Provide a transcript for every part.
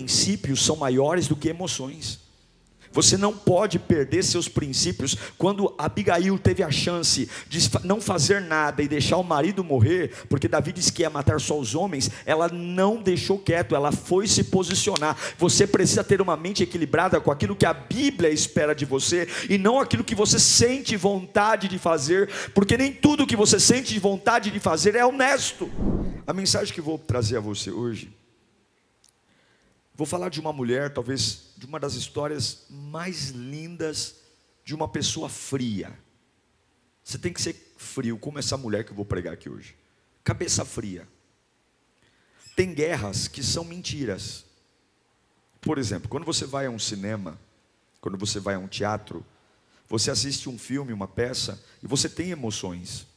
princípios são maiores do que emoções. Você não pode perder seus princípios. Quando Abigail teve a chance de não fazer nada e deixar o marido morrer, porque Davi disse que ia matar só os homens, ela não deixou quieto, ela foi se posicionar. Você precisa ter uma mente equilibrada com aquilo que a Bíblia espera de você, e não aquilo que você sente vontade de fazer, porque nem tudo que você sente vontade de fazer é honesto. A mensagem que vou trazer a você hoje, vou falar de uma mulher, talvez de uma das histórias mais lindas de uma pessoa fria. Você tem que ser frio, como essa mulher que eu vou pregar aqui hoje. Cabeça fria. Tem guerras que são mentiras. Por exemplo, quando você vai a um cinema, quando você vai a um teatro, você assiste um filme, uma peça, e você tem emoções.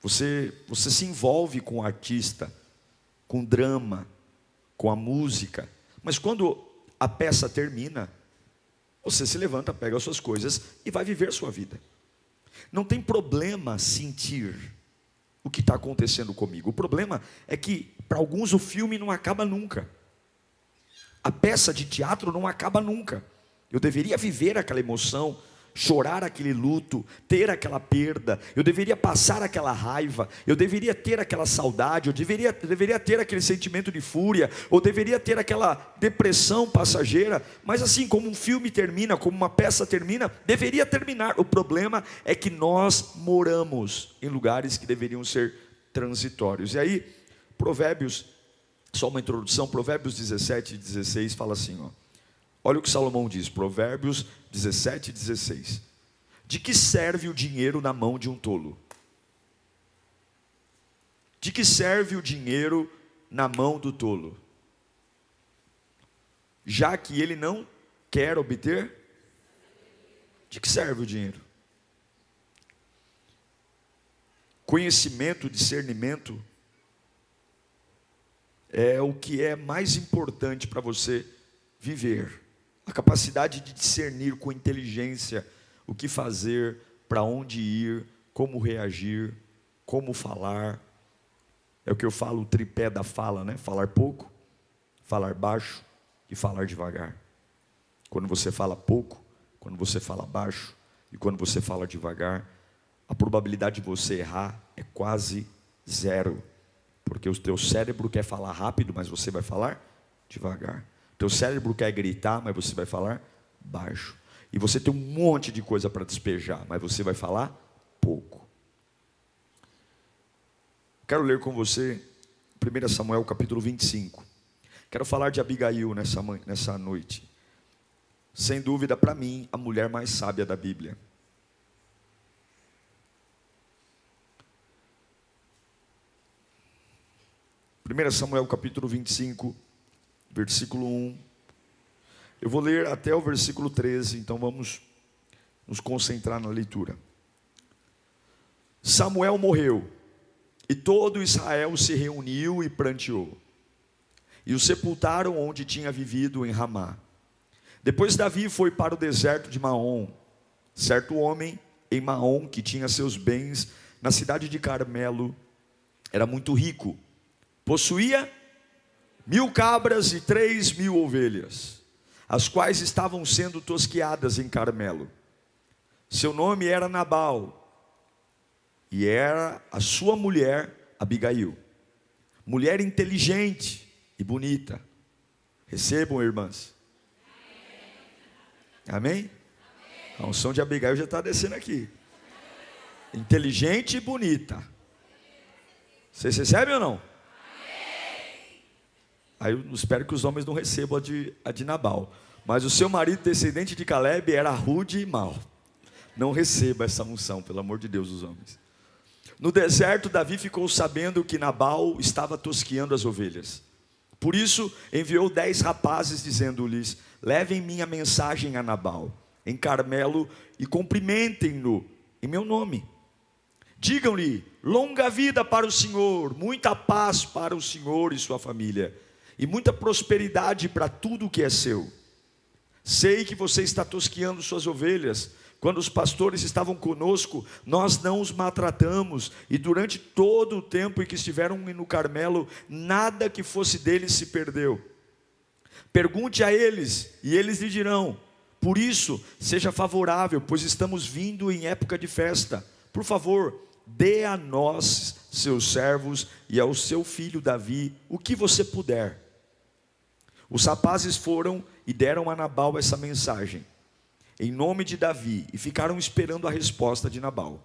Você se envolve com o artista, com o drama, com a música. Mas quando a peça termina, você se levanta, pega as suas coisas e vai viver sua vida. Não tem problema sentir o que está acontecendo comigo. O problema é que para alguns o filme não acaba nunca. A peça de teatro não acaba nunca. Eu deveria viver aquela emoção, chorar aquele luto, ter aquela perda, eu deveria passar aquela raiva, eu deveria ter aquela saudade, eu deveria ter aquele sentimento de fúria, ou deveria ter aquela depressão passageira. Mas assim como um filme termina, como uma peça termina, deveria terminar. O problema é que nós moramos em lugares que deveriam ser transitórios. E aí, Provérbios, só uma introdução, Provérbios 17:16 fala assim, ó. Olha o que Salomão diz, Provérbios 17:16. De que serve o dinheiro na mão de um tolo? De que serve o dinheiro na mão do tolo? Já que ele não quer obter, de que serve o dinheiro? Conhecimento, discernimento é o que é mais importante para você viver. A capacidade de discernir com inteligência o que fazer, para onde ir, como reagir, como falar. É o que eu falo, o tripé da fala, né? Falar pouco, falar baixo e falar devagar. Quando você fala pouco, quando você fala baixo e quando você fala devagar, a probabilidade de você errar é quase zero. Porque o teu cérebro quer falar rápido, mas você vai falar devagar. Teu cérebro quer gritar, mas você vai falar baixo. E você tem um monte de coisa para despejar, mas você vai falar pouco. Quero ler com você 1 Samuel capítulo 25. Quero falar de Abigail nessa noite. Sem dúvida, para mim, a mulher mais sábia da Bíblia. Primeira Samuel capítulo 25, versículo 1. Eu vou ler até o versículo 13, então vamos nos concentrar na leitura. Samuel morreu, e todo Israel se reuniu e pranteou, e o sepultaram onde tinha vivido, em Ramá. Depois Davi foi para o deserto de Maom. Certo homem em Maom, que tinha seus bens na cidade de Carmelo, era muito rico, possuía 1000 cabras e 3000 ovelhas, as quais estavam sendo tosqueadas em Carmelo. Seu nome era Nabal, e era a sua mulher Abigail, mulher inteligente e bonita. Recebam, irmãs. Amém? A unção de Abigail já está descendo aqui. Inteligente e bonita. Vocês recebem ou não? Aí eu espero que os homens não recebam a de Nabal. Mas o seu marido, descendente de Caleb, era rude e mau. Não receba essa unção, pelo amor de Deus, os homens. No deserto, Davi ficou sabendo que Nabal estava tosqueando as ovelhas. Por isso, enviou 10 rapazes, dizendo-lhes: levem minha mensagem a Nabal, em Carmelo, e cumprimentem-no em meu nome. Digam-lhe: longa vida para o Senhor, muita paz para o Senhor e sua família, e muita prosperidade para tudo o que é seu. Sei que você está tosqueando suas ovelhas. Quando os pastores estavam conosco, nós não os maltratamos, e durante todo o tempo em que estiveram no Carmelo, nada que fosse deles se perdeu. Pergunte a eles, e eles lhe dirão. Por isso, seja favorável, pois estamos vindo em época de festa. Por favor, dê a nós, seus servos, e ao seu filho Davi, o que você puder. Os rapazes foram e deram a Nabal essa mensagem, em nome de Davi, e ficaram esperando a resposta de Nabal.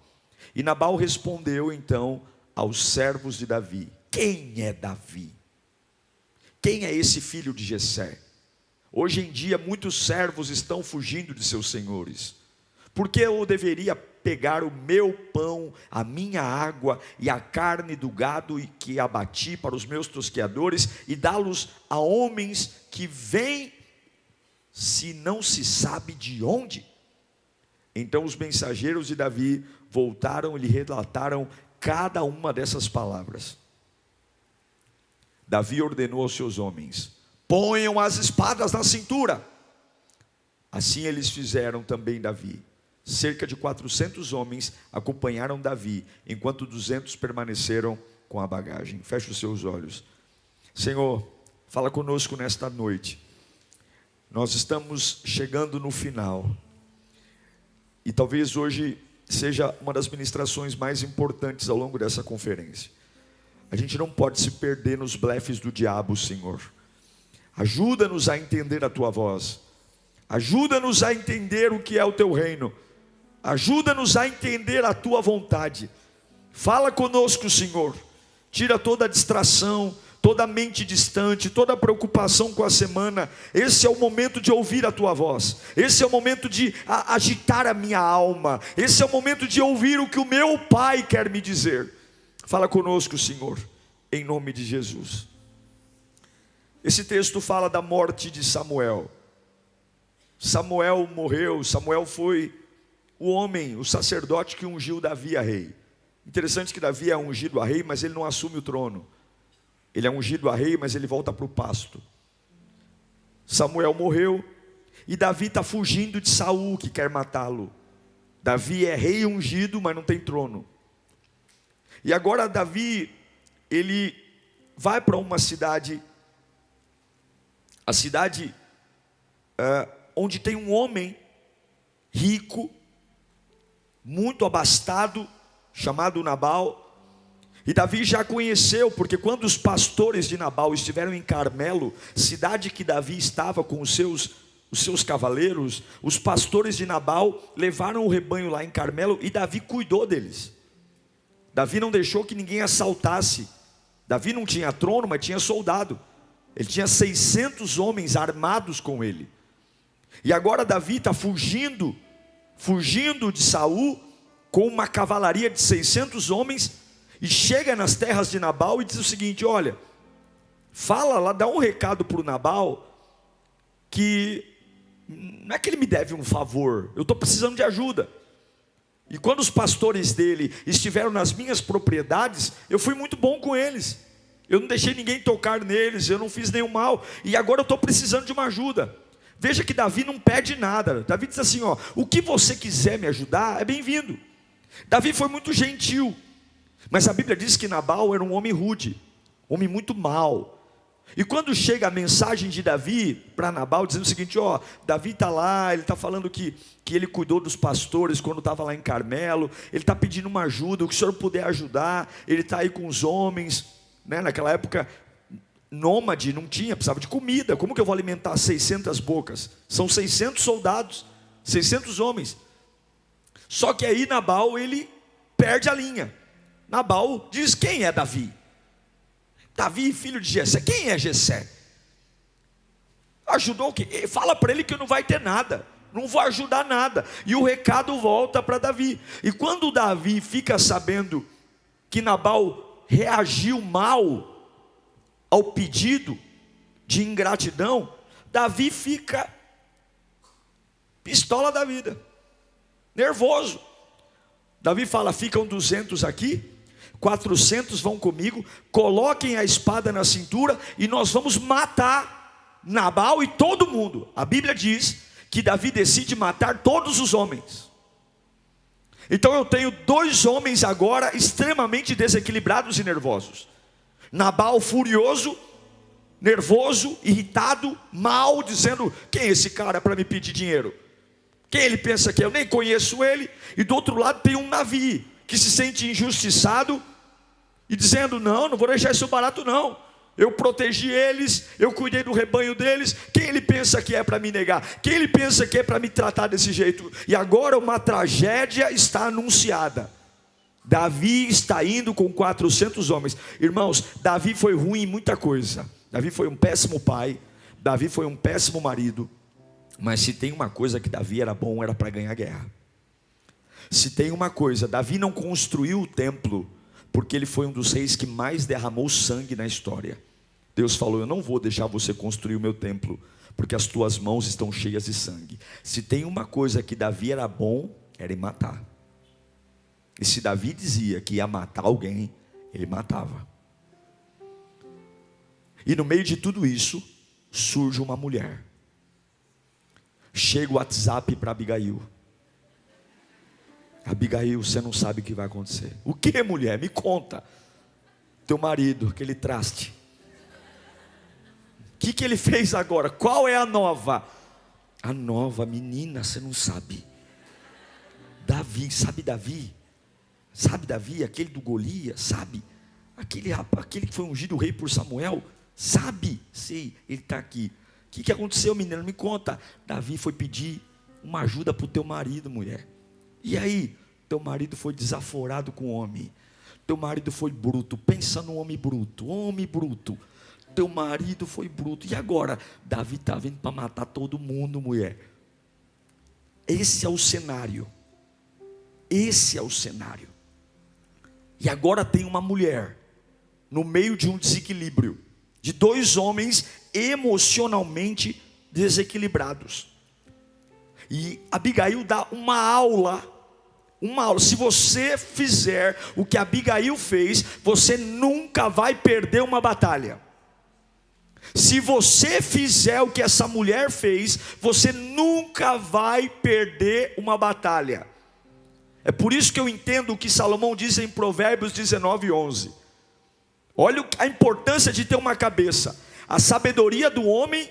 E Nabal respondeu então aos servos de Davi: quem é Davi? Quem é esse filho de Jessé? Hoje em dia muitos servos estão fugindo de seus senhores. Por que eu deveria pegar o meu pão, a minha água e a carne do gado que abati para os meus tosqueadores e dá-los a homens que vêm, se não se sabe de onde? Então os mensageiros de Davi voltaram e lhe relataram cada uma dessas palavras. Davi ordenou aos seus homens: ponham as espadas na cintura. Assim eles fizeram também Davi. Cerca de 400 homens acompanharam Davi, enquanto 200 permaneceram com a bagagem. Feche os seus olhos. Senhor, fala conosco nesta noite. Nós estamos chegando no final. E talvez hoje seja uma das ministrações mais importantes ao longo dessa conferência. A gente não pode se perder nos blefes do diabo, Senhor. Ajuda-nos a entender a Tua voz. Ajuda-nos a entender o que é o Teu reino. Ajuda-nos a entender a Tua vontade. Fala conosco, Senhor. Tira toda a distração, toda a mente distante, toda a preocupação com a semana. Esse é o momento de ouvir a Tua voz. Esse é o momento de agitar a minha alma. Esse é o momento de ouvir o que o meu Pai quer me dizer. Fala conosco, Senhor, em nome de Jesus. Esse texto fala da morte de Samuel. Samuel morreu. Samuel foi o homem, o sacerdote que ungiu Davi a rei. Interessante que Davi é ungido a rei, mas ele não assume o trono. Ele é ungido a rei, mas ele volta para o pasto. Samuel morreu e Davi está fugindo de Saul, que quer matá-lo. Davi é rei ungido, mas não tem trono. E agora Davi, ele vai para uma cidade, a cidade onde tem um homem rico, muito abastado, chamado Nabal. E Davi já conheceu, porque quando os pastores de Nabal estiveram em Carmelo, cidade que Davi estava com os seus cavaleiros, os pastores de Nabal levaram o rebanho lá em Carmelo e Davi cuidou deles. Davi não deixou que ninguém assaltasse. Davi não tinha trono, mas tinha soldado. Ele tinha 600 homens armados com ele. E agora Davi está fugindo de Saul, com uma cavalaria de 600 homens, e chega nas terras de Nabal e diz o seguinte: olha, fala lá, dá um recado para o Nabal, que não é que ele me deve um favor, eu estou precisando de ajuda. E quando os pastores dele estiveram nas minhas propriedades, eu fui muito bom com eles. Eu não deixei ninguém tocar neles, eu não fiz nenhum mal. E agora eu estou precisando de uma ajuda. Veja que Davi não pede nada. Davi diz assim, ó, o que você quiser me ajudar, é bem-vindo. Davi foi muito gentil. Mas a Bíblia diz que Nabal era um homem rude, um homem muito mau. E quando chega a mensagem de Davi para Nabal, dizendo o seguinte, ó, Davi está lá, ele está falando que ele cuidou dos pastores quando estava lá em Carmelo, ele está pedindo uma ajuda, o que o senhor puder ajudar, ele está aí com os homens, né? Naquela época, nômade não tinha, precisava de comida, como que eu vou alimentar 600 bocas? São 600 soldados, 600 homens. Só que aí Nabal, ele perde a linha. Nabal diz, quem é Davi? Davi, filho de Jessé. Quem é Jessé? Ajudou o quê? Fala para ele que não vai ter nada, não vou ajudar nada. E o recado volta para Davi. E quando Davi fica sabendo que Nabal reagiu mal ao pedido de ingratidão, Davi fica pistola da vida, nervoso. Davi fala, ficam 200 aqui, 400 vão comigo, coloquem a espada na cintura e nós vamos matar Nabal e todo mundo. A Bíblia diz que Davi decide matar todos os homens. Então eu tenho 2 homens agora extremamente desequilibrados e nervosos. Nabal furioso nervoso, irritado, mal, dizendo: quem é esse cara para me pedir dinheiro? Quem ele pensa que é? Eu nem conheço ele. E do outro lado tem um Davi, que se sente injustiçado, e dizendo: não vou deixar isso barato não. Eu protegi eles, eu cuidei do rebanho deles. Quem ele pensa que é para me negar? Quem ele pensa que é para me tratar desse jeito? E agora uma tragédia está anunciada. Davi está indo com 400 homens. Irmãos, Davi foi ruim em muita coisa. Davi foi um péssimo pai, Davi foi um péssimo marido. Mas se tem uma coisa que Davi era bom, era para ganhar guerra. Se tem uma coisa, Davi não construiu o templo porque ele foi um dos reis que mais derramou sangue na história. Deus falou: eu não vou deixar você construir o meu templo, porque as tuas mãos estão cheias de sangue. Se tem uma coisa que Davi era bom, era em matar. E se Davi dizia que ia matar alguém, ele matava. E no meio de tudo isso, surge uma mulher. Chega o WhatsApp para Abigail: Abigail, você não sabe o que vai acontecer. O que, mulher? Me conta. Teu marido, aquele traste, o que ele fez agora? Qual é a nova? A nova, menina, você não sabe. Davi, sabe Davi? Sabe Davi, aquele do Golias? Sabe? Aquele rapaz, aquele que foi ungido rei por Samuel? Sabe? Sei, ele está aqui. O que aconteceu, menina? Me conta. Davi foi pedir uma ajuda para o teu marido, mulher. E aí? Teu marido foi desaforado com o homem. Teu marido foi bruto. Pensa no homem bruto. Homem bruto. Teu marido foi bruto. E agora? Davi está vindo para matar todo mundo, mulher. Esse é o cenário. Esse é o cenário. E agora tem uma mulher no meio de um desequilíbrio, de dois homens emocionalmente desequilibrados. E Abigail dá uma aula. Se você fizer o que Abigail fez, você nunca vai perder uma batalha. Se você fizer o que essa mulher fez, você nunca vai perder uma batalha. É por isso que eu entendo o que Salomão diz em Provérbios 19:11. Olha a importância de ter uma cabeça. A sabedoria do homem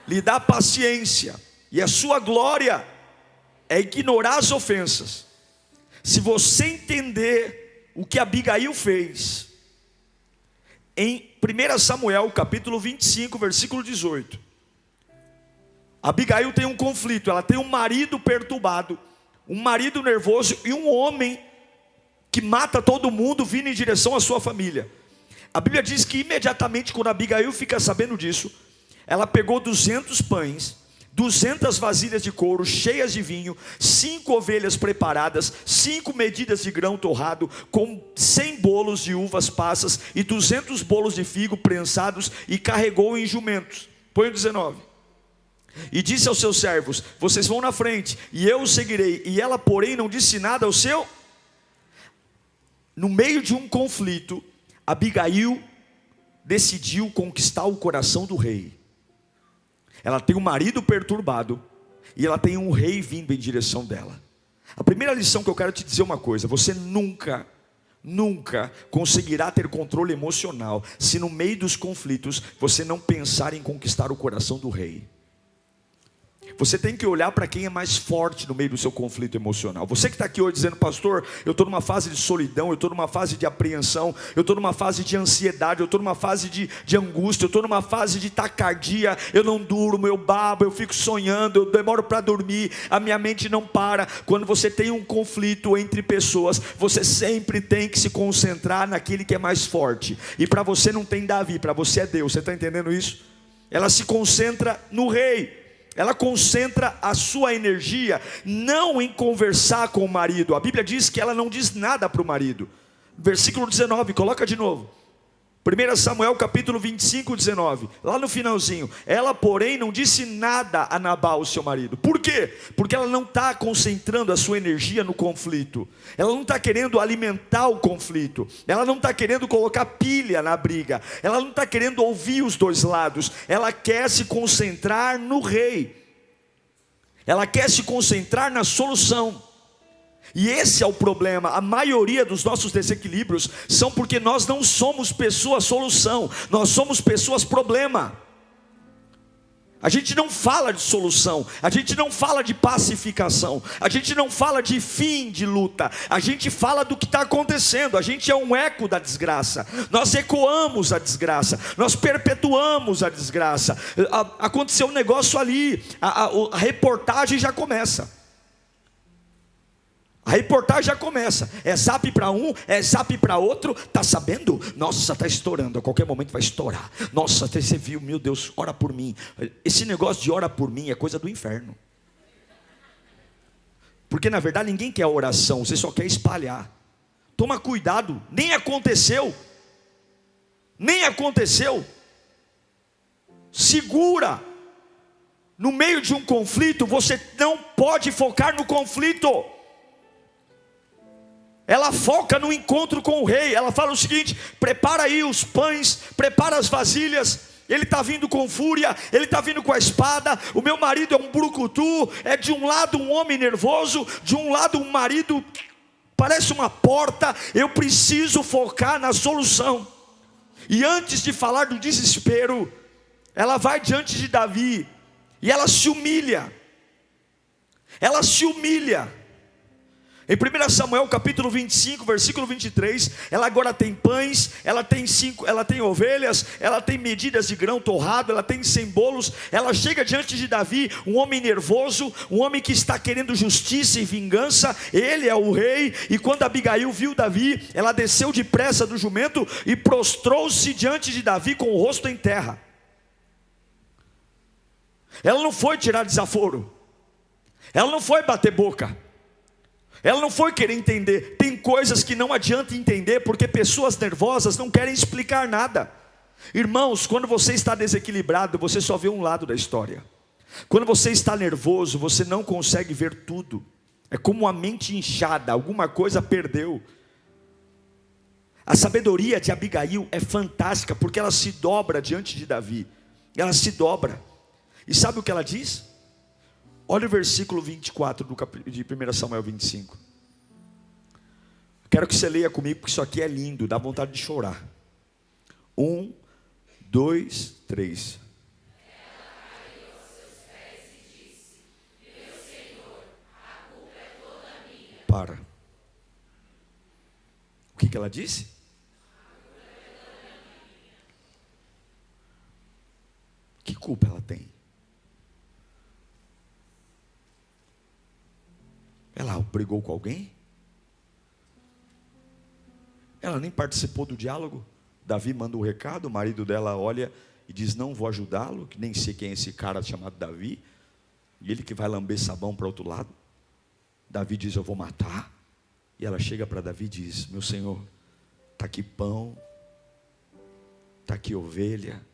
lhe dá paciência, e a sua glória é ignorar as ofensas. Se você entender o que Abigail fez, em 1 Samuel capítulo 25, versículo 18, Abigail tem um conflito. Ela tem um marido perturbado, um marido nervoso e um homem que mata todo mundo vindo em direção à sua família. A Bíblia diz que imediatamente quando Abigail fica sabendo disso, ela pegou 200 pães, 200 vasilhas de couro cheias de vinho, 5 ovelhas preparadas, 5 medidas de grão torrado, com 100 bolos de uvas passas e 200 bolos de figo prensados, e carregou em jumentos. Põe o 19. E disse aos seus servos: vocês vão na frente e eu os seguirei. E ela, porém, não disse nada ao seu. No meio de um conflito, Abigail decidiu conquistar o coração do rei. Ela tem um marido perturbado e ela tem um rei vindo em direção dela. A primeira lição que eu quero te dizer é uma coisa: você nunca conseguirá ter controle emocional se no meio dos conflitos você não pensar em conquistar o coração do rei. Você tem que olhar para quem é mais forte no meio do seu conflito emocional. Você que está aqui hoje dizendo: pastor, eu estou numa fase de solidão, eu estou numa fase de apreensão, eu estou numa fase de ansiedade, eu estou numa fase de angústia, eu estou numa fase de taquicardia, eu não durmo, eu babo, eu fico sonhando, eu demoro para dormir, a minha mente não para. Quando você tem um conflito entre pessoas, você sempre tem que se concentrar naquele que é mais forte. E para você não tem Davi, para você é Deus. Você está entendendo isso? Ela se concentra no rei. Ela concentra a sua energia não em conversar com o marido. A Bíblia diz que ela não diz nada para o marido. Versículo 19, coloca de novo. 1 Samuel capítulo 25, 19. Lá no finalzinho. Ela, porém, não disse nada a Nabal, seu marido. Por quê? Porque ela não está concentrando a sua energia no conflito. Ela não está querendo alimentar o conflito. Ela não está querendo colocar pilha na briga. Ela não está querendo ouvir os dois lados. Ela quer se concentrar no rei. Ela quer se concentrar na solução. E esse é o problema. A maioria dos nossos desequilíbrios são porque nós não somos pessoas solução, nós somos pessoas problema. A gente não fala de solução, a gente não fala de pacificação, a gente não fala de fim de luta, a gente fala do que está acontecendo. A gente é um eco da desgraça, nós ecoamos a desgraça, nós perpetuamos a desgraça. Aconteceu um negócio ali, a reportagem já começa. A reportagem já começa, é zap para um, é zap para outro. Tá sabendo? Nossa, está estourando, a qualquer momento vai estourar. Nossa, você viu, meu Deus, ora por mim. Esse negócio de ora por mim é coisa do inferno. Porque na verdade ninguém quer oração, você só quer espalhar. Toma cuidado, nem aconteceu. Nem aconteceu. Segura. No meio de um conflito, você não pode focar no conflito. Ela foca no encontro com o rei. Ela fala o seguinte: prepara aí os pães, prepara as vasilhas. Ele está vindo com fúria, ele está vindo com a espada. O meu marido é um brucutu. É de um lado um homem nervoso, de um lado um marido parece uma porta. Eu preciso focar na solução. E antes de falar do desespero, ela vai diante de Davi e ela se humilha. Ela se humilha. Em 1 Samuel capítulo 25, versículo 23, ela agora tem pães, ela tem ovelhas, ela tem medidas de grão torrado, ela tem 100 bolos. Ela chega diante de Davi, um homem nervoso, um homem que está querendo justiça e vingança. Ele é o rei. E quando Abigail viu Davi, ela desceu depressa do jumento e prostrou-se diante de Davi com o rosto em terra. Ela não foi tirar desaforo, ela não foi bater boca, ela não foi querer entender. Tem coisas que não adianta entender, porque pessoas nervosas não querem explicar nada. Irmãos, quando você está desequilibrado, você só vê um lado da história. Quando você está nervoso, você não consegue ver tudo. É como uma mente inchada, alguma coisa perdeu. A sabedoria de Abigail é fantástica, porque ela se dobra diante de Davi. Ela se dobra. E sabe o que ela diz? Olha o versículo 24 de 1 Samuel 25. Quero que você leia comigo, porque isso aqui é lindo, dá vontade de chorar. 1, 2, 3. Para. O que ela disse? Que culpa ela tem? Ela brigou com alguém? Ela nem participou do diálogo. Davi manda um recado, o marido dela olha e diz: não vou ajudá-lo, que nem sei quem é esse cara chamado Davi. E ele que vai lamber sabão para o outro lado. Davi diz: eu vou matar. E ela chega para Davi e diz: meu senhor, está aqui pão, está aqui ovelha,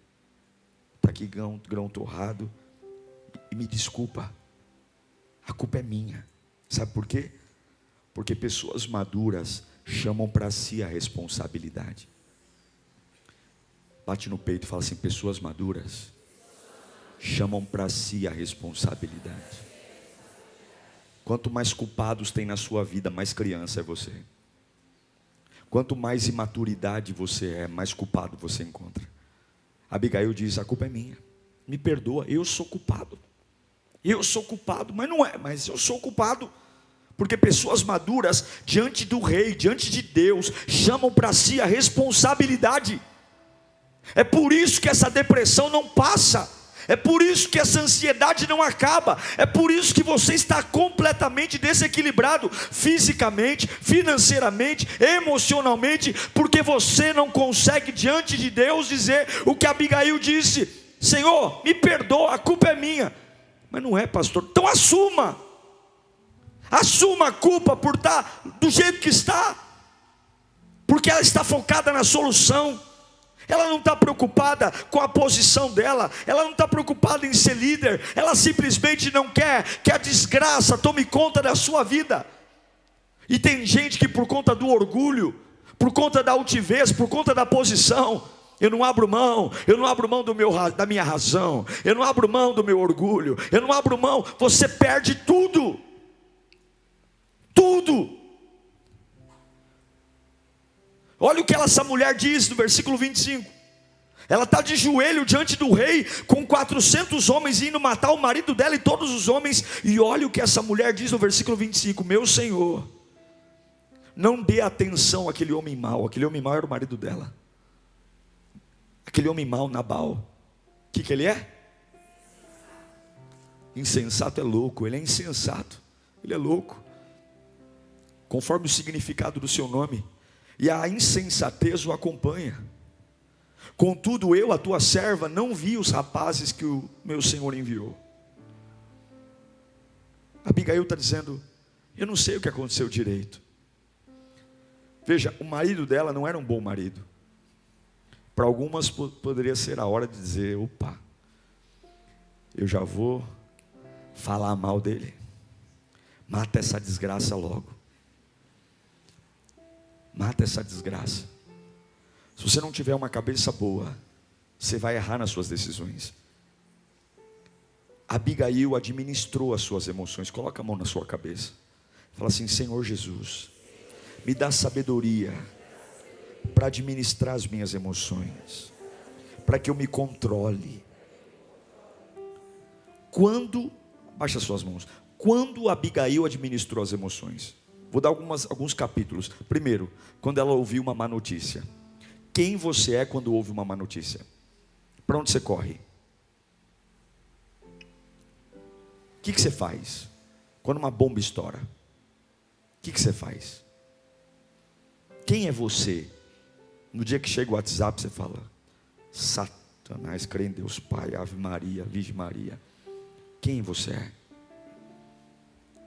está aqui grão torrado, e me desculpa, a culpa é minha. Sabe por quê? Porque pessoas maduras chamam para si a responsabilidade. Bate no peito e fala assim: pessoas maduras chamam para si a responsabilidade. Quanto mais culpados tem na sua vida, mais criança é você. Quanto mais imaturidade você é, mais culpado você encontra. Abigail diz: a culpa é minha, me perdoa, eu sou culpado. Eu sou culpado, mas não é, mas eu sou culpado. Porque pessoas maduras, diante do rei, diante de Deus, chamam para si a responsabilidade. É por isso que essa depressão não passa. É por isso que essa ansiedade não acaba. É por isso que você está completamente desequilibrado, fisicamente, financeiramente, emocionalmente, porque você não consegue diante de Deus dizer o que Abigail disse: Senhor, me perdoa, a culpa é minha. Mas não é, pastor. Então assuma a culpa por estar do jeito que está, porque ela está focada na solução. Ela não está preocupada com a posição dela, ela não está preocupada em ser líder, ela simplesmente não quer que a desgraça tome conta da sua vida. E tem gente que, por conta do orgulho, por conta da altivez, por conta da posição, eu não abro mão da minha razão, eu não abro mão do meu orgulho, eu não abro mão. Você perde tudo. tudo. Olha o que essa mulher diz no versículo 25. Ela está de joelho diante do rei, com 400 homens indo matar o marido dela e todos os homens. E olha o que essa mulher diz no versículo 25: meu senhor, não dê atenção àquele homem mau. Aquele homem mau era o marido dela. Aquele homem mau, Nabal, o que ele é? Insensato é louco, ele é insensato, ele é louco, conforme o significado do seu nome, e a insensatez o acompanha. Contudo eu, a tua serva, não vi os rapazes que o meu senhor enviou. Abigail está dizendo: eu não sei o que aconteceu direito. Veja, o marido dela não era um bom marido. Para algumas poderia ser a hora de dizer: opa, eu já vou falar mal dele. Mata essa desgraça logo. Mata essa desgraça. Se você não tiver uma cabeça boa, você vai errar nas suas decisões. Abigail administrou as suas emoções. Coloca a mão na sua cabeça. Fala assim: Senhor Jesus, me dá sabedoria para administrar as minhas emoções, para que eu me controle. Baixa suas mãos. Quando Abigail administrou as emoções? Vou dar alguns capítulos. Primeiro, quando ela ouviu uma má notícia. Quem você é quando ouve uma má notícia? Para onde você corre? O que você faz? Quando uma bomba estoura, o que você faz? Quem é você? No dia que chega o WhatsApp, você fala: Satanás, crê em Deus Pai, Ave Maria, Virgem Maria. Quem você é?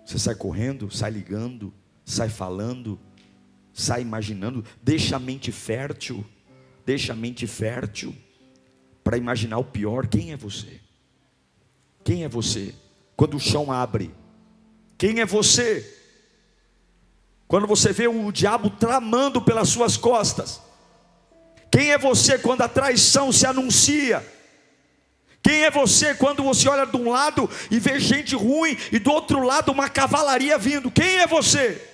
Você sai correndo, sai ligando, sai falando, sai imaginando. Deixa a mente fértil para imaginar o pior. Quem é você? Quem é você quando o chão abre? Quem é você quando você vê o diabo tramando pelas suas costas? Quem é você quando a traição se anuncia? Quem é você quando você olha de um lado e vê gente ruim e do outro lado uma cavalaria vindo? Quem é você?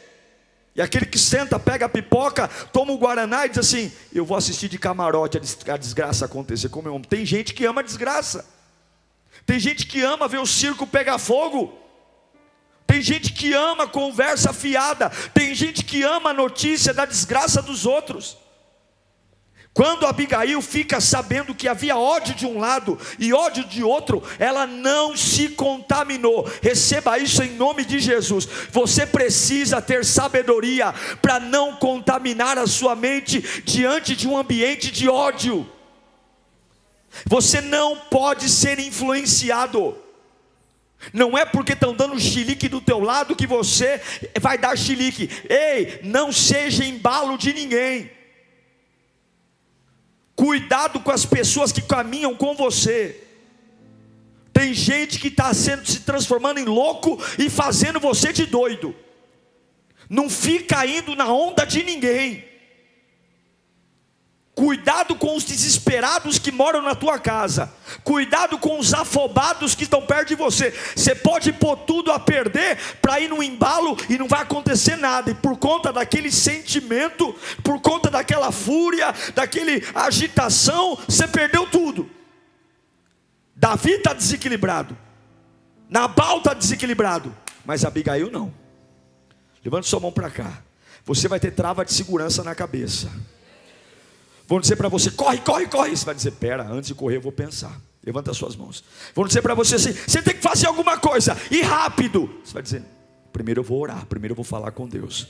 E aquele que senta, pega a pipoca, toma o guaraná e diz assim: eu vou assistir de camarote a desgraça acontecer com o meu homem. Tem gente que ama a desgraça. Tem gente que ama ver o circo pegar fogo. Tem gente que ama conversa fiada. Tem gente que ama a notícia da desgraça dos outros. Quando Abigail fica sabendo que havia ódio de um lado e ódio de outro, ela não se contaminou. Receba isso em nome de Jesus. Você precisa ter sabedoria para não contaminar a sua mente diante de um ambiente de ódio. Você não pode ser influenciado. Não é porque estão dando chilique do teu lado que você vai dar chilique. Ei, não seja embalo de ninguém. Cuidado com as pessoas que caminham com você. Tem gente que está se transformando em louco e fazendo você de doido. Não fica indo na onda de ninguém. Cuidado com os desesperados que moram na tua casa. Cuidado com os afobados que estão perto de você. Você pode pôr tudo a perder para ir no embalo e não vai acontecer nada. E por conta daquele sentimento, por conta daquela fúria, daquela agitação, você perdeu tudo. Davi está desequilibrado. Nabal está desequilibrado. Mas Abigail não. Levante sua mão para cá. Você vai ter trava de segurança na cabeça. Vão dizer para você: corre, corre, corre. Você vai dizer: pera, antes de correr eu vou pensar. Levanta as suas mãos. Vão dizer para você assim: você tem que fazer alguma coisa, e rápido. Você vai dizer: primeiro eu vou orar, primeiro eu vou falar com Deus.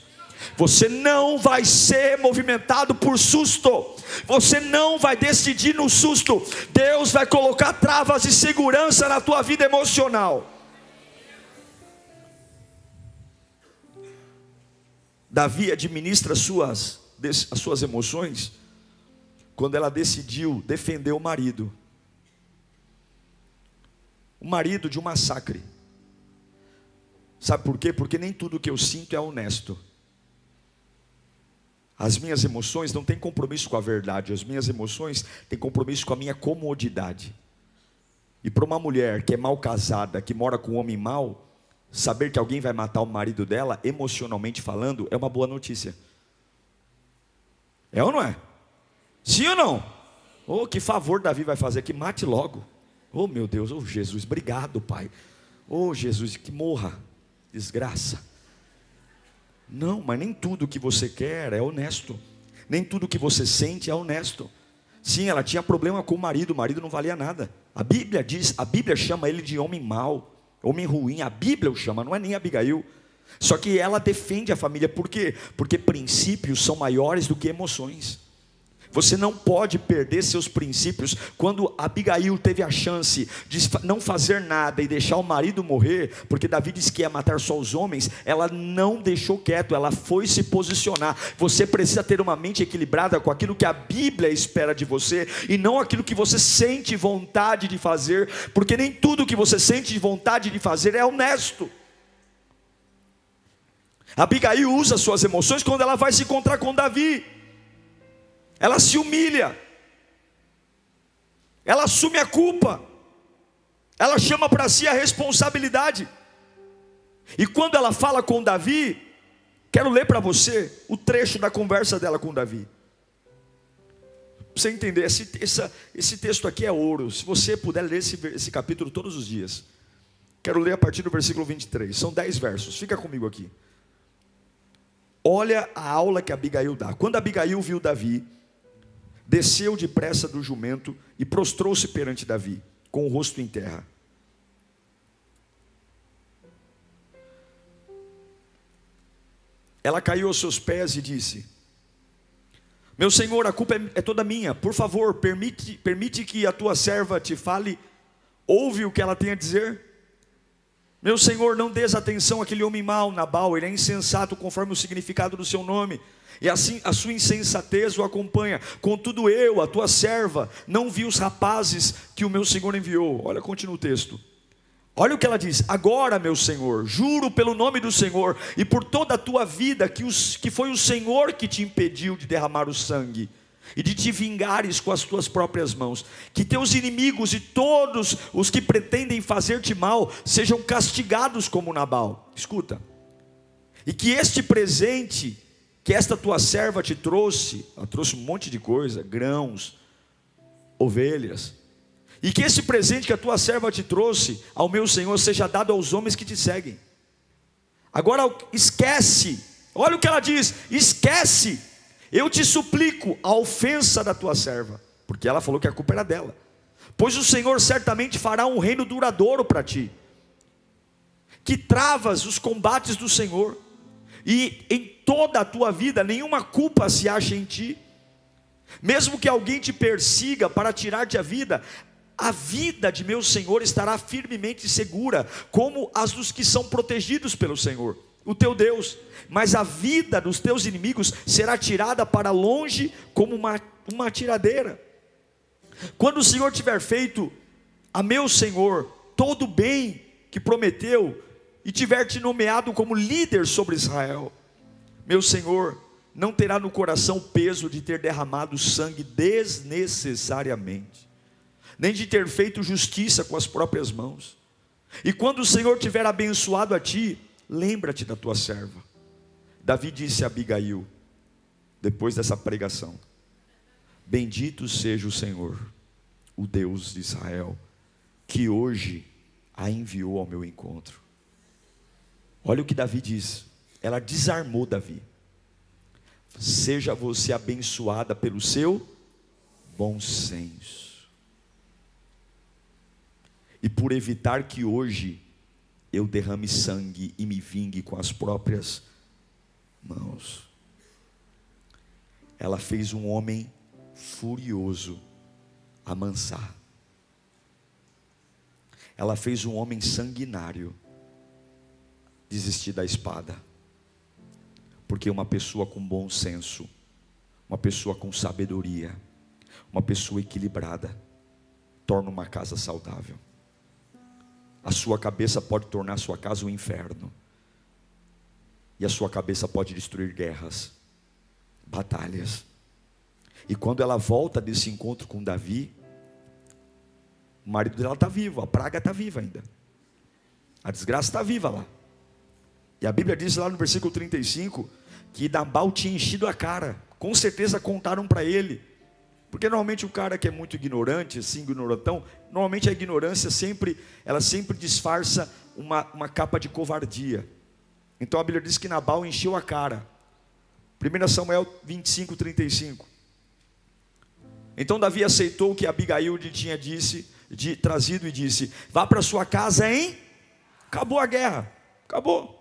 Você não vai ser movimentado por susto. Você não vai decidir no susto. Deus vai colocar travas de segurança na tua vida emocional. Davi administra as suas emoções quando ela decidiu defender o marido de um massacre. Sabe por quê? Porque nem tudo que eu sinto é honesto. As minhas emoções não têm compromisso com a verdade. As minhas emoções têm compromisso com a minha comodidade. E para uma mulher que é mal casada, que mora com um homem mau, saber que alguém vai matar o marido dela, emocionalmente falando, é uma boa notícia. É ou não é? Sim ou não? Oh, que favor Davi vai fazer, que mate logo. Oh meu Deus, oh Jesus, obrigado Pai. Oh Jesus, que morra, desgraça. Não, mas nem tudo que você quer é honesto. Nem tudo que você sente é honesto. Sim, ela tinha problema com o marido não valia nada. A Bíblia diz, a Bíblia chama ele de homem mau, homem ruim. A Bíblia o chama, não é nem Abigail. Só que ela defende a família, por quê? Porque princípios são maiores do que emoções. Você não pode perder seus princípios. Quando Abigail teve a chance de não fazer nada e deixar o marido morrer, porque Davi disse que ia matar só os homens, ela não deixou quieto, ela foi se posicionar. Você precisa ter uma mente equilibrada com aquilo que a Bíblia espera de você, e não aquilo que você sente vontade de fazer, porque nem tudo que você sente vontade de fazer é honesto. Abigail usa suas emoções quando ela vai se encontrar com Davi. Ela se humilha, ela assume a culpa, ela chama para si a responsabilidade. E quando ela fala com Davi, quero ler para você o trecho da conversa dela com Davi. Para você entender, esse texto aqui é ouro. Se você puder ler esse capítulo todos os dias. Quero ler a partir do versículo 23, são 10 versos, fica comigo aqui. Olha a aula que Abigail dá. Quando Abigail viu Davi, desceu depressa do jumento e prostrou-se perante Davi, com o rosto em terra. Ela caiu aos seus pés e disse: meu senhor, a culpa é toda minha. Por favor, permite que a tua serva te fale. Ouve o que ela tem a dizer. Meu senhor, não dês atenção àquele homem mau, Nabal. Ele é insensato conforme o significado do seu nome, e assim a sua insensatez o acompanha. Contudo eu, a tua serva, não vi os rapazes que o meu senhor enviou. Olha, continua o texto. Olha o que ela diz: agora, meu senhor, juro pelo nome do Senhor e por toda a tua vida que foi o Senhor que te impediu de derramar o sangue e de te vingares com as tuas próprias mãos, que teus inimigos e todos os que pretendem fazer-te mal sejam castigados como Nabal. Escuta. E que este presente que esta tua serva te trouxe, ela trouxe um monte de coisa, grãos, ovelhas, e que esse presente que a tua serva te trouxe ao meu senhor seja dado aos homens que te seguem. Agora esquece, olha o que ela diz: esquece, eu te suplico, a ofensa da tua serva, porque ela falou que a culpa era dela, pois o Senhor certamente fará um reino duradouro para ti, que travas os combates do Senhor, e em toda a tua vida nenhuma culpa se acha em ti. Mesmo que alguém te persiga para tirar-te a vida de meu Senhor estará firmemente segura, como as dos que são protegidos pelo Senhor, o teu Deus. Mas a vida dos teus inimigos será tirada para longe como uma tiradeira. Quando o Senhor tiver feito a meu Senhor todo o bem que prometeu, e tiver te nomeado como líder sobre Israel, meu Senhor não terá no coração o peso de ter derramado sangue desnecessariamente, nem de ter feito justiça com as próprias mãos. E quando o Senhor tiver abençoado a ti, lembra-te da tua serva. Davi disse a Abigail, depois dessa pregação: bendito seja o Senhor, o Deus de Israel, que hoje a enviou ao meu encontro. Olha o que Davi diz. Ela desarmou Davi. Seja você abençoada pelo seu bom senso, e por evitar que hoje eu derrame sangue e me vingue com as próprias mãos. Ela fez um homem furioso amansar. Ela fez um homem sanguinário desistir da espada. Porque uma pessoa com bom senso, uma pessoa com sabedoria, uma pessoa equilibrada, torna uma casa saudável. A sua cabeça pode tornar a sua casa um inferno, e a sua cabeça pode destruir guerras, batalhas. E quando ela volta desse encontro com Davi, o marido dela está vivo, a praga está viva ainda, a desgraça está viva lá. E a Bíblia diz lá no versículo 35 que Nabal tinha enchido a cara. Com certeza contaram para ele. Porque normalmente o cara que é muito ignorante, assim, ignorantão, normalmente a ignorância ela sempre disfarça uma capa de covardia. Então a Bíblia diz que Nabal encheu a cara. 1 Samuel 25, 35. Então Davi aceitou o que Abigail lhe tinha trazido e disse: vá para sua casa, hein? Acabou a guerra, acabou.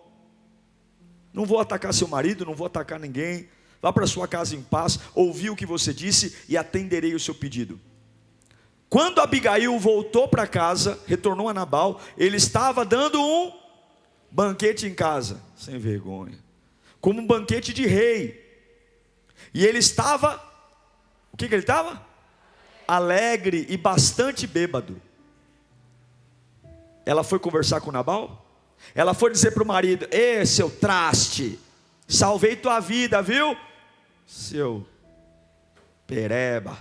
Não vou atacar seu marido, não vou atacar ninguém. Vá para sua casa em paz, ouvi o que você disse e atenderei o seu pedido. Quando Abigail voltou para casa, retornou a Nabal, ele estava dando um banquete em casa, sem vergonha, como um banquete de rei. E ele estava, o que ele estava? Alegre e bastante bêbado. Ela foi conversar com Nabal? Ela foi dizer para o marido: ê, seu traste, salvei tua vida, viu? Seu pereba,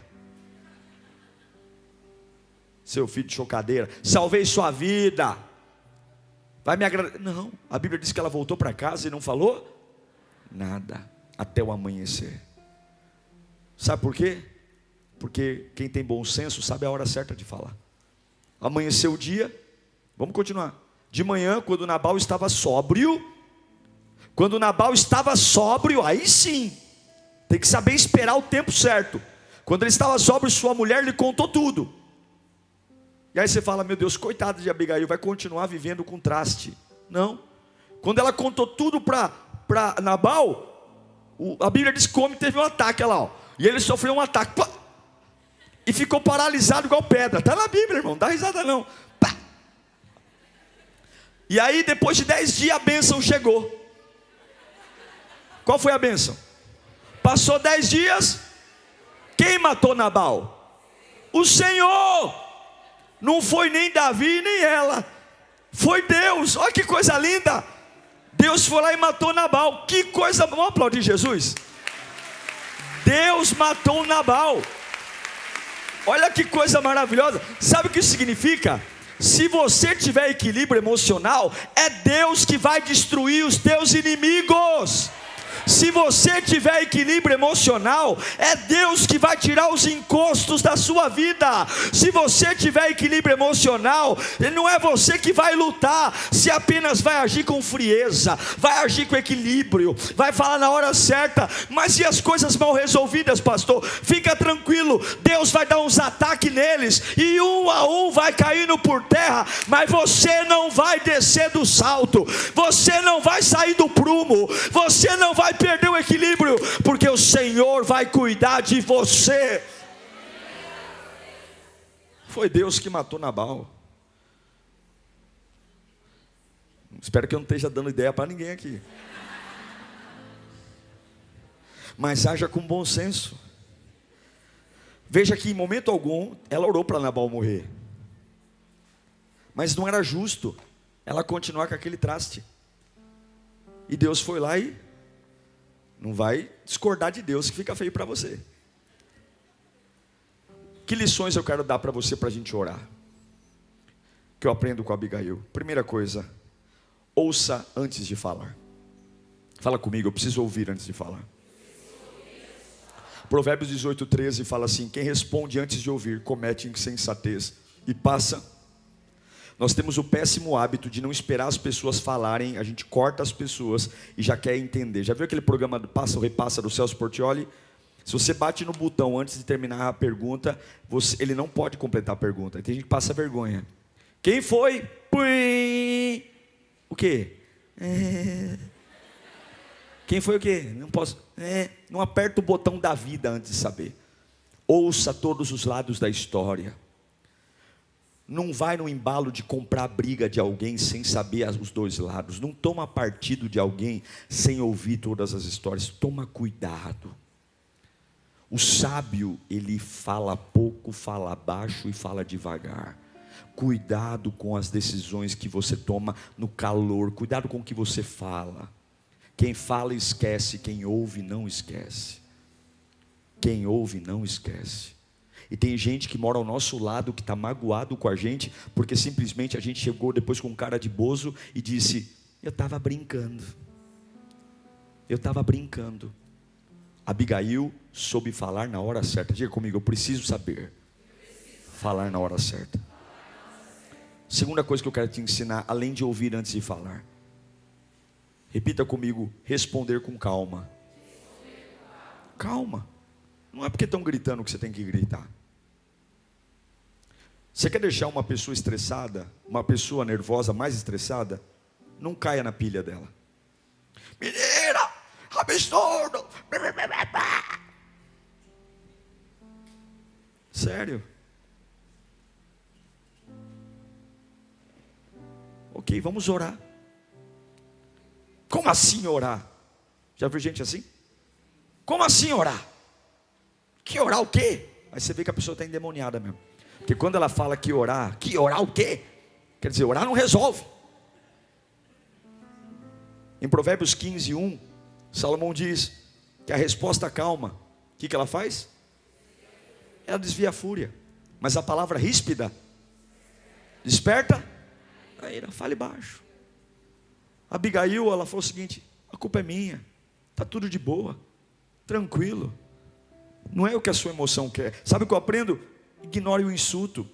seu filho de chocadeira, salvei sua vida, vai me agradecer. Não, a Bíblia diz que ela voltou para casa e não falou nada, até o amanhecer. Sabe por quê? Porque quem tem bom senso sabe a hora certa de falar. Amanheceu o dia, vamos continuar. De manhã, quando Nabal estava sóbrio, aí sim, tem que saber esperar o tempo certo. Quando ele estava sóbrio, sua mulher lhe contou tudo. E aí você fala: meu Deus, coitada de Abigail, vai continuar vivendo com traste. Não. Quando ela contou tudo para Nabal, a Bíblia diz que o homem teve um ataque, olha lá, ó, e ele sofreu um ataque, pá, e ficou paralisado igual pedra. Está na Bíblia, irmão, não dá risada não. Pá. E aí depois de 10 dias a bênção chegou. Qual foi a bênção? Passou 10 dias, quem matou Nabal? O Senhor. Não foi nem Davi nem ela, foi Deus. Olha que coisa linda. Deus foi lá e matou Nabal. Que coisa, vamos aplaudir Jesus. Deus matou Nabal. Olha que coisa maravilhosa. Sabe o que isso significa? Se você tiver equilíbrio emocional, é Deus que vai destruir os teus inimigos. Se você tiver equilíbrio emocional, é Deus que vai tirar os encostos da sua vida. Se você tiver equilíbrio emocional, não é você que vai lutar, se apenas vai agir com frieza, vai agir com equilíbrio, vai falar na hora certa. Mas e as coisas mal resolvidas, pastor? Fica tranquilo, Deus vai dar uns ataques neles, e um a um vai caindo por terra, mas você não vai descer do salto, você não vai sair do prumo, você não vai perder o equilíbrio, porque o Senhor vai cuidar de você. Foi Deus que matou Nabal. Espero que eu não esteja dando ideia para ninguém aqui. Mas haja com bom senso. Veja que em momento algum ela orou para Nabal morrer, mas não era justo ela continuar com aquele traste. E Deus foi lá e não vai discordar de Deus, que fica feio para você. Que lições eu quero dar para você para a gente orar? Que eu aprendo com a Abigail. Primeira coisa, ouça antes de falar. Fala comigo, eu preciso ouvir antes de falar. Provérbios 18:13 fala assim: quem responde antes de ouvir comete insensatez e passa. Nós temos o péssimo hábito de não esperar as pessoas falarem, a gente corta as pessoas e já quer entender. Já viu aquele programa do Passa ou Repassa do Celso Portiolli? Se você bate no botão antes de terminar a pergunta, ele não pode completar a pergunta. Tem gente que passa vergonha. Quem foi? Pui. O quê? Quem foi o quê? Não posso. Não aperta o botão da vida antes de saber. Ouça todos os lados da história. Não vai no embalo de comprar a briga de alguém sem saber os dois lados. Não toma partido de alguém sem ouvir todas as histórias. Toma cuidado. O sábio, ele fala pouco, fala baixo e fala devagar. Cuidado com as decisões que você toma no calor. Cuidado com o que você fala. Quem fala esquece, quem ouve não esquece. Quem ouve não esquece. E tem gente que mora ao nosso lado, que está magoado com a gente, porque simplesmente a gente chegou depois com cara de bozo e disse: Eu estava brincando. Abigail soube falar na hora certa. Diga comigo, eu preciso saber falar na hora certa. Segunda coisa que eu quero te ensinar, além de ouvir antes de falar. Repita comigo, responder com calma. Calma. Não é porque estão gritando que você tem que gritar. Você quer deixar uma pessoa estressada, uma pessoa nervosa, mais estressada? Não caia na pilha dela. Menina, absurdo. Sério. Ok, vamos orar. Como assim orar? Já viu gente assim? Como assim orar? Que orar o quê? Aí você vê que a pessoa está endemoniada mesmo. Porque quando ela fala que orar o quê? Quer dizer, orar não resolve. Em Provérbios 15:1, Salomão diz que a resposta calma, o que ela faz? Ela desvia a fúria. Mas a palavra ríspida desperta a ira. Fale baixo. Abigail, ela falou o seguinte: a culpa é minha, está tudo de boa, tranquilo, não é o que a sua emoção quer. Sabe o que eu aprendo? Ignore o insulto.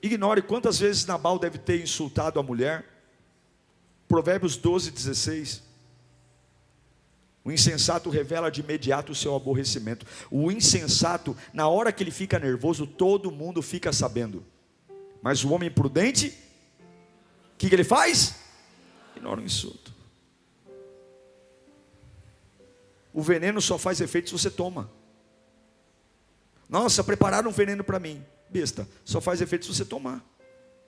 Ignore. Quantas vezes Nabal deve ter insultado a mulher? Provérbios 12:16. O insensato revela de imediato o seu aborrecimento. O insensato, na hora que ele fica nervoso, todo mundo fica sabendo. Mas o homem prudente, o que ele faz? Ignora o insulto. O veneno só faz efeito se você toma. Nossa, prepararam um veneno para mim. Besta, só faz efeito se você tomar.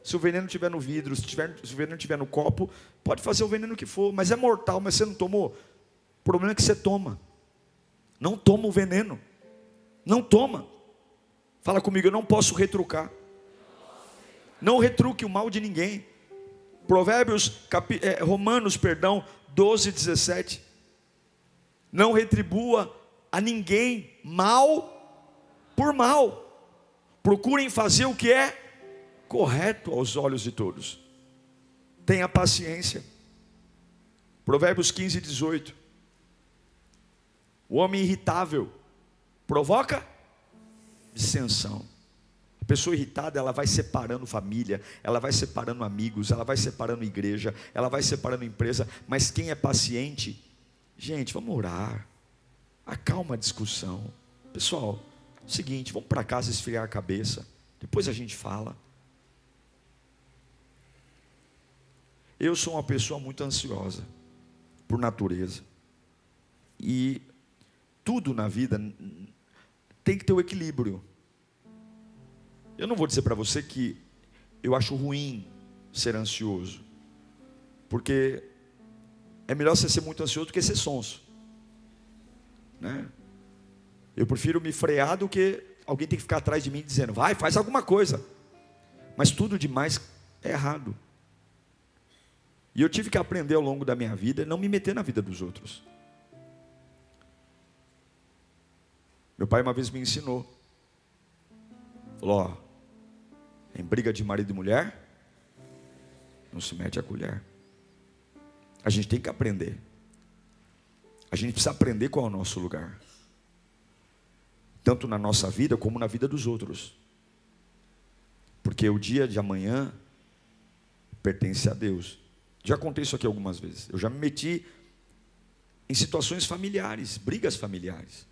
Se o veneno estiver no vidro, se o veneno estiver no copo, pode fazer o veneno que for, mas é mortal, mas você não tomou. O problema é que você toma. Não toma o veneno. Não toma. Fala comigo, eu não posso retrucar. Não retruque o mal de ninguém. Romanos 12:17. Não retribua a ninguém mal por mal. Procurem fazer o que é correto aos olhos de todos. Tenha paciência. Provérbios 15:18. O homem irritável provoca dissensão. A pessoa irritada, ela vai separando família, ela vai separando amigos, ela vai separando igreja, ela vai separando empresa. Mas quem é paciente, gente, vamos orar, acalma a discussão. Pessoal, seguinte, vamos para casa esfriar a cabeça, depois a gente fala. Eu sou uma pessoa muito ansiosa, por natureza, e tudo na vida tem que ter o equilíbrio. Eu não vou dizer para você que eu acho ruim ser ansioso, porque é melhor você ser muito ansioso do que ser sonso, né? Eu prefiro me frear do que alguém ter que ficar atrás de mim dizendo, vai, faz alguma coisa. Mas tudo demais é errado. E eu tive que aprender ao longo da minha vida não me meter na vida dos outros. Meu pai uma vez me ensinou. Falou, ó, em briga de marido e mulher, não se mete a colher. A gente tem que aprender. A gente precisa aprender qual é o nosso lugar. Tanto na nossa vida, como na vida dos outros. Porque o dia de amanhã pertence a Deus. Já contei isso aqui algumas vezes. Eu já me meti em situações familiares, brigas familiares.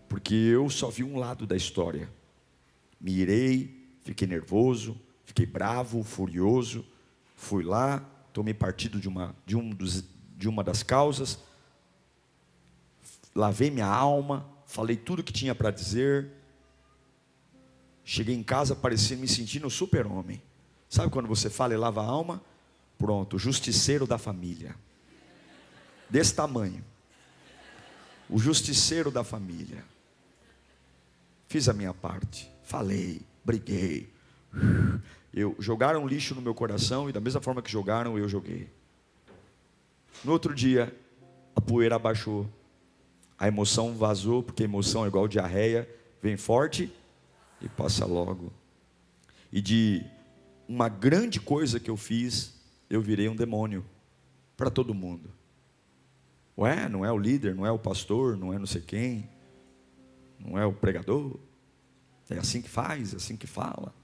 Porque eu só vi um lado da história. Me irei, fiquei nervoso, fiquei bravo, furioso. Fui lá, tomei partido de uma das causas. Lavei minha alma, falei tudo que tinha para dizer. Cheguei em casa, parecia me sentindo um super-homem. Sabe quando você fala e lava a alma? Pronto, justiceiro da família. Desse tamanho. O justiceiro da família. Fiz a minha parte. Falei, briguei. Jogaram lixo no meu coração e da mesma forma que jogaram, eu joguei. No outro dia, a poeira abaixou. A emoção vazou, porque a emoção é igual diarreia. Vem forte e passa logo. E de uma grande coisa que eu fiz, eu virei um demônio. para todo mundo. Ué, não é o líder, não é o pastor, não é não sei quem, não é o pregador. É assim que faz, é assim que fala.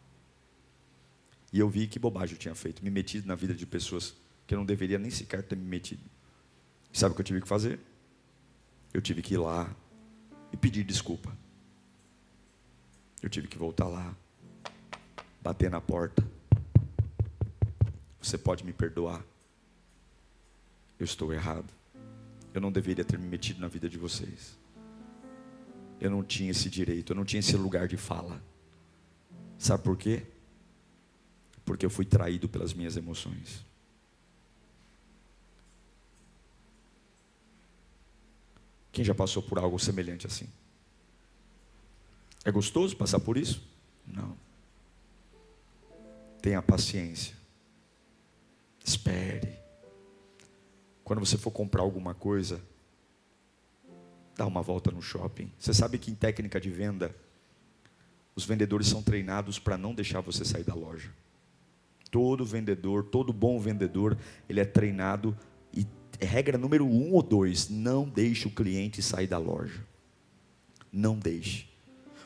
E eu vi que bobagem eu tinha feito, me metido na vida de pessoas que eu não deveria nem sequer ter me metido. E sabe o que eu tive que fazer? Eu tive que ir lá e pedir desculpa. Eu tive que voltar lá, bater na porta. Você pode me perdoar? Eu estou errado. Eu não deveria ter me metido na vida de vocês. Eu não tinha esse direito, eu não tinha esse lugar de fala. Sabe por quê? Porque eu fui traído pelas minhas emoções. Quem já passou por algo semelhante assim? É gostoso passar por isso? Não. Tenha paciência. Espere. Quando você for comprar alguma coisa, dá uma volta no shopping. Você sabe que em técnica de venda, os vendedores são treinados para não deixar você sair da loja. Todo vendedor, todo bom vendedor, ele é treinado, e regra número 1 ou 2, não deixe o cliente sair da loja. Não deixe.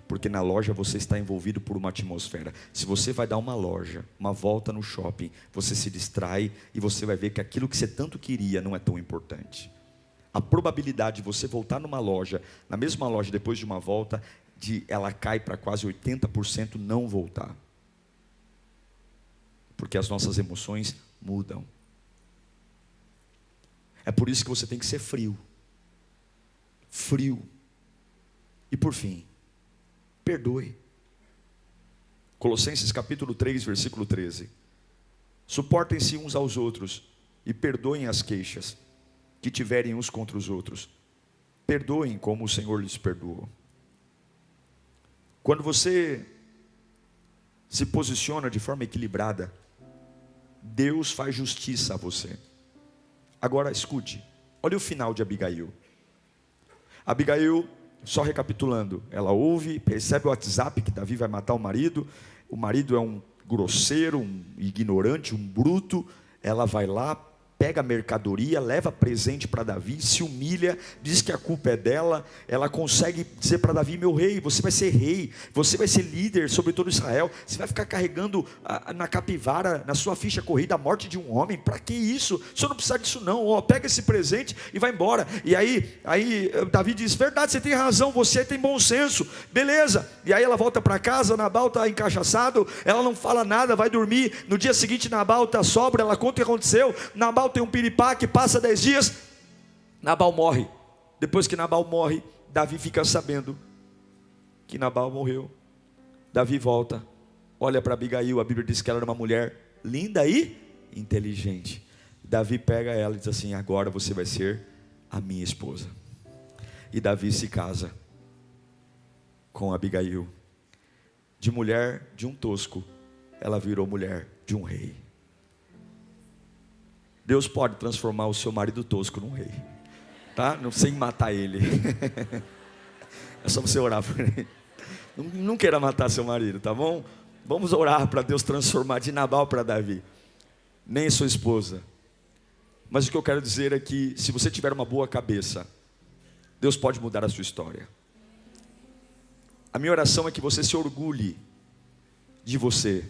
Porque na loja você está envolvido por uma atmosfera. Se você vai dar uma loja, uma volta no shopping, você se distrai e você vai ver que aquilo que você tanto queria não é tão importante. A probabilidade de você voltar numa loja, na mesma loja depois de uma volta, ela cai para quase 80% não voltar. Porque as nossas emoções mudam. É por isso que você tem que ser frio. Frio. E por fim, perdoe. Colossenses capítulo 3, versículo 13. Suportem-se uns aos outros e perdoem as queixas que tiverem uns contra os outros. Perdoem como o Senhor lhes perdoou. Quando você se posiciona de forma equilibrada, Deus faz justiça a você. Agora escute, olha o final de Abigail. Abigail, só recapitulando, ela ouve, recebe o WhatsApp que Davi vai matar o marido é um grosseiro, um ignorante, um bruto. Ela vai lá, pega a mercadoria, leva presente para Davi, se humilha, diz que a culpa é dela. Ela consegue dizer para Davi: meu rei, você vai ser rei, você vai ser líder sobre todo Israel, você vai ficar carregando na capivara, na sua ficha corrida, a morte de um homem. Para que isso? O senhor não precisa disso não. Pega esse presente e vai embora. E aí Davi diz: verdade, você tem razão, você tem bom senso, beleza. E aí ela volta para casa, Nabal está encaixaçado, ela não fala nada, vai dormir. No dia seguinte Nabal está sóbrio, ela conta o que aconteceu. Nabal tem um piripaque, passa 10 dias, Nabal morre. Depois que Nabal morre, Davi fica sabendo que Nabal morreu. Davi volta, olha para Abigail, a Bíblia diz que ela era uma mulher linda e inteligente. Davi pega ela e diz assim: agora você vai ser a minha esposa. E Davi se casa com Abigail. De mulher de um tosco, ela virou mulher de um rei. Deus pode transformar o seu marido tosco num rei, tá? Sem matar ele. É só você orar por ele. Não queira matar seu marido, tá bom? Vamos orar para Deus transformar de Nabal para Davi. Nem sua esposa. Mas o que eu quero dizer é que, se você tiver uma boa cabeça, Deus pode mudar a sua história. A minha oração é que você se orgulhe de você,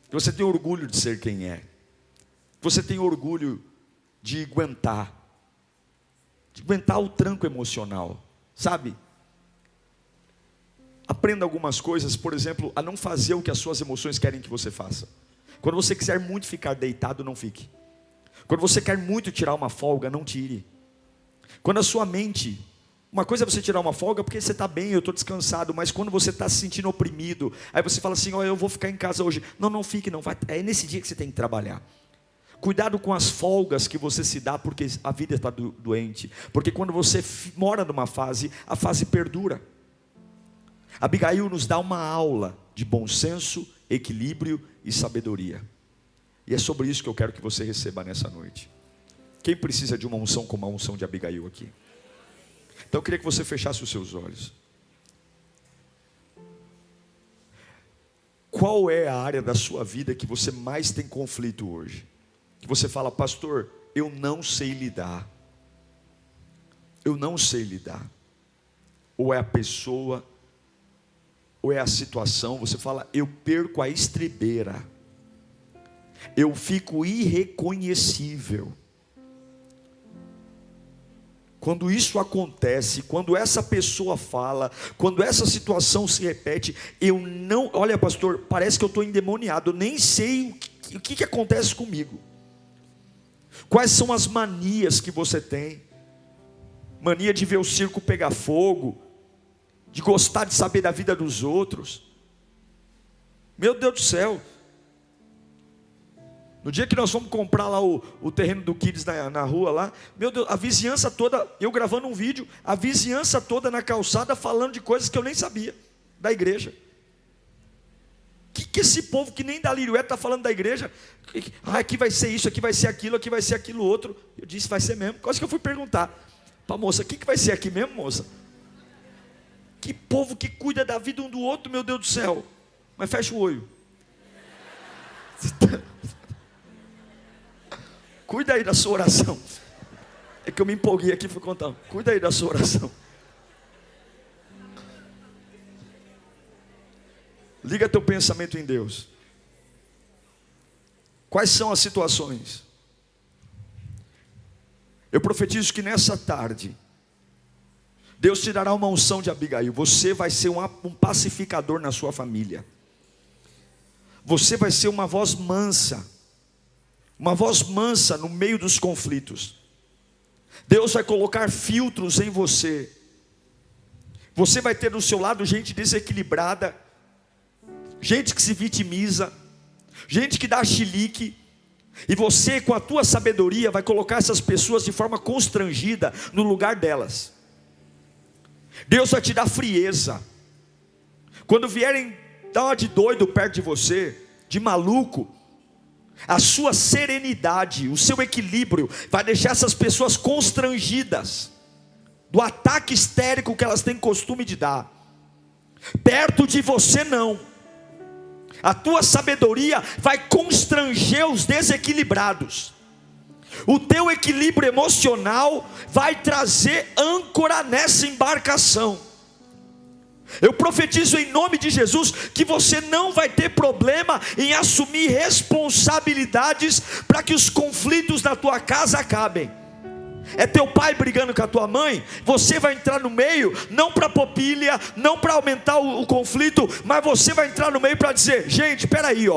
que você tenha orgulho de ser quem é, que você tenha orgulho de aguentar o tranco emocional, sabe? Aprenda algumas coisas, por exemplo, a não fazer o que as suas emoções querem que você faça. Quando você quiser muito ficar deitado, não fique. Quando você quer muito tirar uma folga, não tire. Quando a sua mente... Uma coisa é você tirar uma folga porque você está bem, eu estou descansado. Mas quando você está se sentindo oprimido, aí você fala assim: eu vou ficar em casa hoje. Não fique, não vai. É nesse dia que você tem que trabalhar. Cuidado com as folgas que você se dá, porque a vida está doente. Porque quando você mora numa fase, a fase perdura. Abigail nos dá uma aula de bom senso, equilíbrio e sabedoria. E é sobre isso que eu quero que você receba nessa noite. Quem precisa de uma unção como a unção de Abigail aqui? Então eu queria que você fechasse os seus olhos. Qual é a área da sua vida que você mais tem conflito hoje? Que você fala: pastor, eu não sei lidar. Eu não sei lidar. Ou é a pessoa, ou é a situação. Você fala, eu perco a estribeira, eu fico irreconhecível. Quando isso acontece, quando essa pessoa fala, quando essa situação se repete, eu não, olha pastor, parece que eu estou endemoniado, eu nem sei o que acontece comigo. Quais são as manias que você tem? Mania de ver o circo pegar fogo, de gostar de saber da vida dos outros. Meu Deus do céu. No dia que nós fomos comprar lá o terreno do Kids na rua lá, meu Deus, a vizinhança toda, eu gravando um vídeo, a vizinhança toda na calçada falando de coisas que eu nem sabia, da igreja. Que esse povo que nem da Liriué está falando da igreja? Aqui vai ser isso, aqui vai ser aquilo, aqui vai ser aquilo outro. Eu disse, vai ser mesmo. Quase que eu fui perguntar para a moça, o que vai ser aqui mesmo, moça? Que povo que cuida da vida um do outro, meu Deus do céu. Mas fecha o olho. Cuida aí da sua oração. É que eu me empolguei aqui e fui contando. Cuida aí da sua oração. Liga teu pensamento em Deus. Quais são as situações? Eu profetizo que nessa tarde Deus te dará uma unção de Abigail. Você vai ser um pacificador na sua família. Você vai ser uma voz mansa. Uma voz mansa no meio dos conflitos. Deus vai colocar filtros em você. Você vai ter do seu lado gente desequilibrada, gente que se vitimiza, gente que dá chilique. E você, com a tua sabedoria, vai colocar essas pessoas de forma constrangida no lugar delas. Deus vai te dar frieza. Quando vierem dar uma de doido perto de você, de maluco, a sua serenidade, o seu equilíbrio vai deixar essas pessoas constrangidas do ataque histérico que elas têm costume de dar. Perto de você não. A tua sabedoria vai constranger os desequilibrados. O teu equilíbrio emocional vai trazer âncora nessa embarcação. Eu profetizo em nome de Jesus que você não vai ter problema em assumir responsabilidades para que os conflitos da tua casa acabem. É teu pai brigando com a tua mãe, você vai entrar no meio, não para pôr pilha, não para aumentar o conflito, mas você vai entrar no meio para dizer, gente, peraí,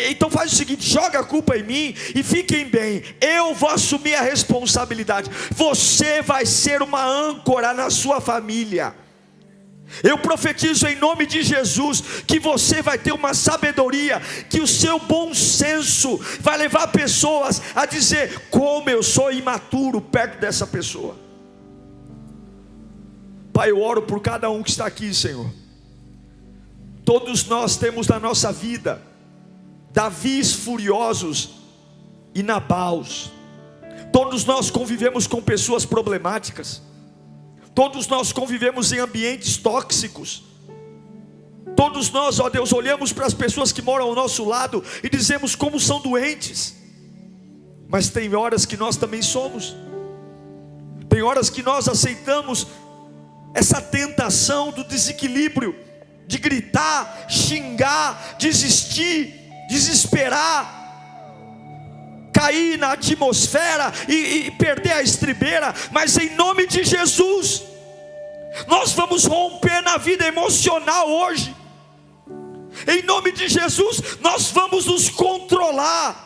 então faz o seguinte, joga a culpa em mim e fiquem bem, eu vou assumir a responsabilidade. Você vai ser uma âncora na sua família. Eu profetizo em nome de Jesus que você vai ter uma sabedoria, que o seu bom senso vai levar pessoas a dizer, como eu sou imaturo perto dessa pessoa. Pai, eu oro por cada um que está aqui, Senhor. Todos nós temos na nossa vida Davis furiosos e Nabals. Todos nós convivemos com pessoas problemáticas. Todos nós convivemos em ambientes tóxicos. Todos nós, ó Deus, olhamos para as pessoas que moram ao nosso lado e dizemos como são doentes. Mas tem horas que nós também somos. Tem horas que nós aceitamos essa tentação do desequilíbrio, de gritar, xingar, desistir, desesperar, cair na atmosfera e perder a estribeira. Mas em nome de Jesus, nós vamos romper na vida emocional hoje. Em nome de Jesus, nós vamos nos controlar.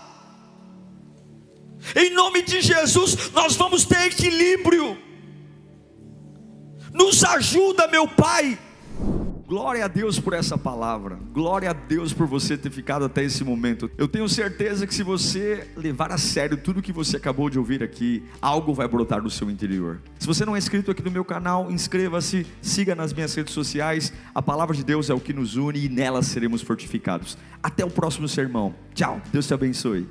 Em nome de Jesus, nós vamos ter equilíbrio. Nos ajuda, meu Pai. Glória a Deus por essa palavra. Glória a Deus por você ter ficado até esse momento. Eu tenho certeza que se você levar a sério tudo que você acabou de ouvir aqui, algo vai brotar do seu interior. Se você não é inscrito aqui no meu canal, inscreva-se, siga nas minhas redes sociais. A palavra de Deus é o que nos une e nela seremos fortificados. Até o próximo sermão. Tchau, Deus te abençoe.